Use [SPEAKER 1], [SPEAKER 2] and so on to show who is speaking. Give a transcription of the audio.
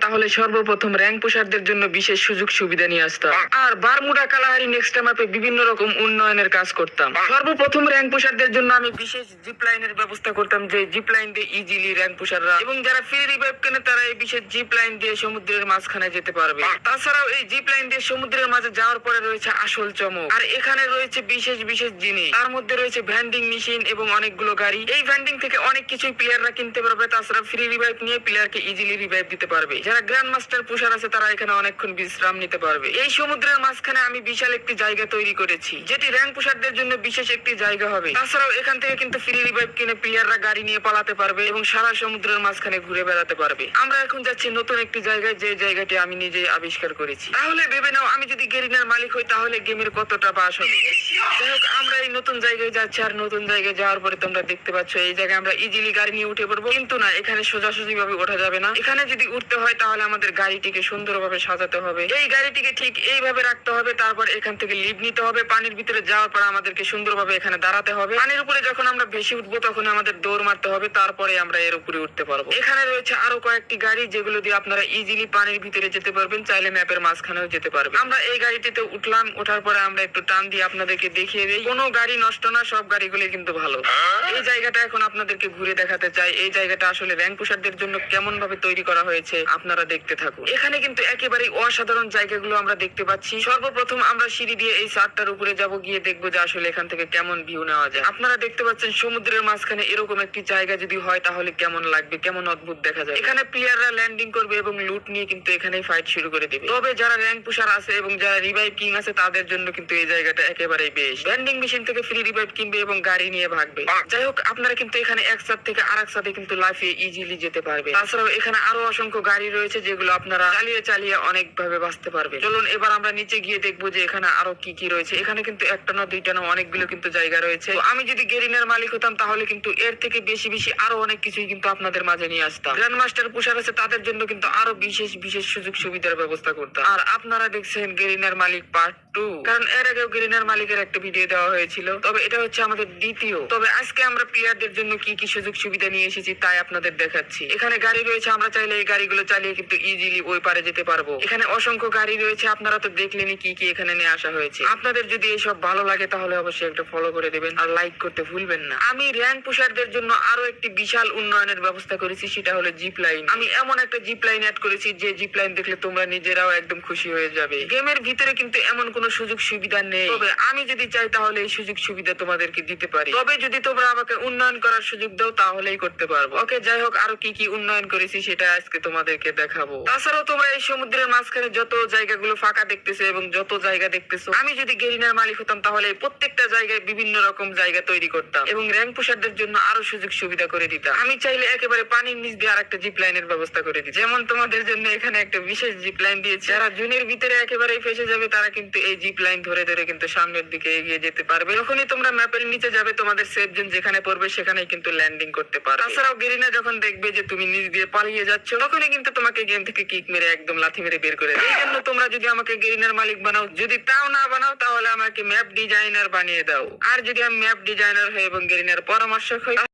[SPEAKER 1] তাহলে সর্বপ্রথম র্যাঙ্ক পুশারদের জন্য বিশেষ সুযোগ সুবিধা নিয়ে আসতাম, আর বারমুডা কালাহারি নেক্সট ম্যাপে বিভিন্ন রকম উন্নয়নের কাজ করতাম। সর্বপ্রথম র্যাঙ্ক পুশারদের জন্য আমি বিশেষ জিপ লাইনের ব্যবস্থা করতাম, যে জিপ লাইন দিয়ে ইজিলি র্যাঙ্ক পুশাররা এবং যারা ফ্রি রিভাইভ কেনে তারা এই বিশেষ জিপ লাইন দিয়ে সমুদ্রের মাঝখানে যেতে পারবে। তাছাড়াও এই জিপ লাইন দিয়ে সমুদ্রের মাঝে যাওয়ার পরে রয়েছে আসল চমক, আর এখানে রয়েছে বিশেষ বিশেষ জিনিস। তার মধ্যে রয়েছে ভ্যান্ডিং মেশিন এবং অনেকগুলো গাড়ি। এই ভ্যান্ডিং থেকে অনেক কিছুই প্লেয়াররা কিনতে পারবে। তাছাড়া ফ্রি রিভাইভ নিয়ে প্লেয়ারকে ইজিলি রিভাইভ দিতে পারবে। যারা গ্র্যান্ড মাস্টার পুশার আছে তারা এখানে অনেকক্ষণ বিশ্রাম নিতে পারবে। এই সমুদ্রের মাঝখানে আমি বিশাল একটি জায়গা তৈরি করেছি, যেটি র্যাঙ্ক পুশারদের জন্য বিশেষ একটি জায়গা হবে। তাছাড়াও এখান থেকে কিন্তু ফ্রি রিভাইভ কিনে প্লেয়াররা গাড়ি নিয়ে পালাতে পারবে এবং সারা সমুদ্রের মাঝখানে ঘুরে বেড়াতে পারবে। আমরা এখন যাচ্ছি নতুন একটি জায়গায়, যে জায়গাটি আমি নিজেই আবিষ্কার করেছি। তাহলে ভেবে নাও, আমি যদি গেরিনার মালিক হই তাহলে গেমের কতটা বাস হবে। যাই হোক, আমরা এই নতুন জায়গায় যাচ্ছি, আর নতুন জায়গায় যাওয়ার পরে তোমরা দেখতে পাচ্ছ এই জায়গায় আমরা ইজিলি গাড়ি নিয়ে উঠে পড়বো। কিন্তু না, এখানে সোজাসুজি ভাবে ওঠা যাবে না। এখানে যদি উঠতে হয় তাহলে আমাদের গাড়িটিকে সুন্দরভাবে সাজাতে হবে। এই গাড়িটিকে ঠিক এইভাবে রাখতে হবে। তারপর এখান থেকে লিভ নিতে হবে। পানির ভিতরে যাওয়ার পর আমাদেরকে সুন্দরভাবে এখানে দাঁড়াতে হবে। পানির উপরে যখন আমরা ভেসে উঠবো তখন আমাদের দৌড় মারতে হবে, তারপরে আমরা এর উপরে উঠতে পারবো। এখানে রয়েছে আরো কয়েকটি গাড়ি, যেগুলো দিয়ে আপনারা ইজিলি পানির ভিতরে যেতে পারবেন, চাইলে ম্যাপের মাঝখানেও যেতে পারবেন। আমরা এই গাড়িটিতে উঠলাম। ওঠার পরে আমরা একটু টান দিয়ে আপনাদেরকে দেখিয়ে দিই। কোনো গাড়ি নষ্ট না, সব গাড়িগুলি কিন্তু ভালো। এই জায়গাটা এখন আপনাদেরকে ঘুরে দেখাতে চাই। এই জায়গাটা আসলে র্যাঙ্ক পুশারদের জন্য কেমন ভাবে তৈরি করা হয়েছে আপনারা দেখতে থাকুন। এখানে কিন্তু একেবারে অসাধারণ জায়গাগুলো আমরা দেখতে পাচ্ছি। সর্বপ্রথম আমরা সিঁড়ি দিয়ে এই ছাদটার উপরে যাব, গিয়ে দেখবো যে আসলে এখান থেকে কেমন ভিউ নেওয়া যায়। আপনারা দেখতে পাচ্ছেন সমুদ্রের মাঝখানে এরকম একটি জায়গা যদি হয় তাহলে কেমন লাগবে, কেমন অদ্ভুত দেখা যায়। এখানে প্লেয়াররা ল্যান্ডিং করবে এবং লুট নিয়ে কিন্তু এখানেই ফাইট শুরু করে দেবে। তবে যারা র্যাঙ্ক পুশার আছে এবং যারা রিভাইভ কিং আছে তাদের জন্য কিন্তু এই জায়গাটা একেবারেই বেশ। ভ্যান্ডিং মেশিন থেকে ফ্রি রিভাইভ কিনবে এবং গাড়ি নিয়ে ভাগবে। যাই হোক, আপনারা কিন্তু এখানে এক ছাদ থেকে আরেক ছাদে কিন্তু লাফিয়ে ইজিলি যেতে পারবে। তাছাড়াও এখানে আরো অসংখ্য গাড়ি রয়েছে, যেগুলো আপনারা চালিয়ে চালিয়ে অনেক ভাবে বাঁচতে পারবে। চলুন এবার আমরা নিচে গিয়ে দেখবো যে এখানে আরো কি কি রয়েছে। এখানে কিন্তু একটা না দুইটা না, অনেকগুলো কিন্তু জায়গা রয়েছে। তো আমি যদি গেরিনার মালিক হতাম তাহলে কিন্তু এর থেকে বেশি বেশি আরো অনেক কিছুই কিন্তু আপনাদের মাঝে নিয়ে আসতাম। গ্র্যান্ড মাস্টার পুশার আছে তাদের জন্য কিন্তু আরো বিশেষ বিশেষ সুযোগ সুবিধার ব্যবস্থা করতাম। আর আপনারা দেখছেন গেরিনার মালিক পার্ট 2, কারণ এর আগেও গেরিনার মালিকের একটা ভিডিও দেওয়া হয়েছিল। তবে এটা হচ্ছে আমাদের দ্বিতীয়। তবে আজকে আমরা প্লেয়ারদের জন্য কি কি সুযোগ সুবিধা নিয়ে এসেছি তাই আপনাদের দেখাচ্ছি। এখানে গাড়ি রয়েছে, আমরা চাইলে এই গাড়িগুলো চালিয়ে কিন্তু ইজিলি ওই পারে যেতে পারবো। এখানে অসংখ্য গাড়ি রয়েছে, আপনারা তো দেখলেনই কি কি এখানে নিয়ে আসা হয়েছে। আপনাদের যদি এইসব ভালো লাগে তাহলে অবশ্যই একটা ফলো করে দেবেন আর লাইক করতে ভুলবেন না। আমি র্যাঙ্ক পুশারদের জন্য আরো একটি বিশাল উন্নয়নের ব্যবস্থা করেছি, সেটা হলো জিপ লাইন। আমি এমন একটা জিপ লাইন অ্যাড করেছি যে জিপ লাইন দেখলে তোমরা নিজেরাও একদম খুশি হয়ে যাবে। গেমের ভিতরে কিন্তু এমন কোনো সুযোগ সুবিধা নেই, তবে আমি যদি চাই তাহলে এই সুযোগ সুবিধা তোমাদেরকে দিতে পারি। তবে যদি তোমরা আমাকে উন্নয়ন করার সুযোগ দাও তাহলেই করতে পারবো। ওকে, যাই হোক, আরো কি কি উন্নয়ন করেছি সেটা আজকে তোমাদেরকে দেখাবো। তাছাড়াও তোমরা এই সমুদ্রের মাঝখানে যত জায়গাগুলো ফাঁকা দেখতেছো এবং যত জায়গা দেখতেছো, আমি যদি গেরিনার মালিক হতাম তাহলে প্রত্যেকটা জায়গায় বিভিন্ন রকম জায়গা তৈরি করতাম এবং র্যাঙ্ক পুশারদের জন্য আরো সুযোগ সুবিধা করে দিতাম। আমি চাইলে একেবারে পানির নিচ দিয়ে আরেকটা জিপ লাইনের ব্যবস্থা করে দিই। যেমন তোমাদের জন্য এখানে একটা বিশেষ জিপ লাইন দিয়েছি। যারা জুনের ভিতরে একেবারেই ফেসে যাবে তারা কিন্তু এই জিপ লাইন ধরে ধরে কিন্তু সামনের দিকে এগিয়ে যেতে পারবে। যখনই তোমরা ম্যাপের নিচে যাবে তোমাদের সেফ জোন যেখানে পড়বে সেখানেই কিন্তু ল্যান্ডিং করতে পারবে। তাছাড়াও গেরিনা যখন দেখবে যে তুমি নিচ দিয়ে পালিয়ে যাচ্ছ তখনই কিন্তু তোমাকে গেম থেকে কিক মেরে একদম লাথি মেরে বের করে দেয়। এই জন্য তোমরা যদি আমাকে গেরিনার মালিক বানাও, যদি তাও না বানাও তাহলে আমাকে ম্যাপ ডিজাইনার বানিয়ে দাও। আর যদি আমি ম্যাপ ডিজাইনার হই এবং গেরিনার পরামর্শক হই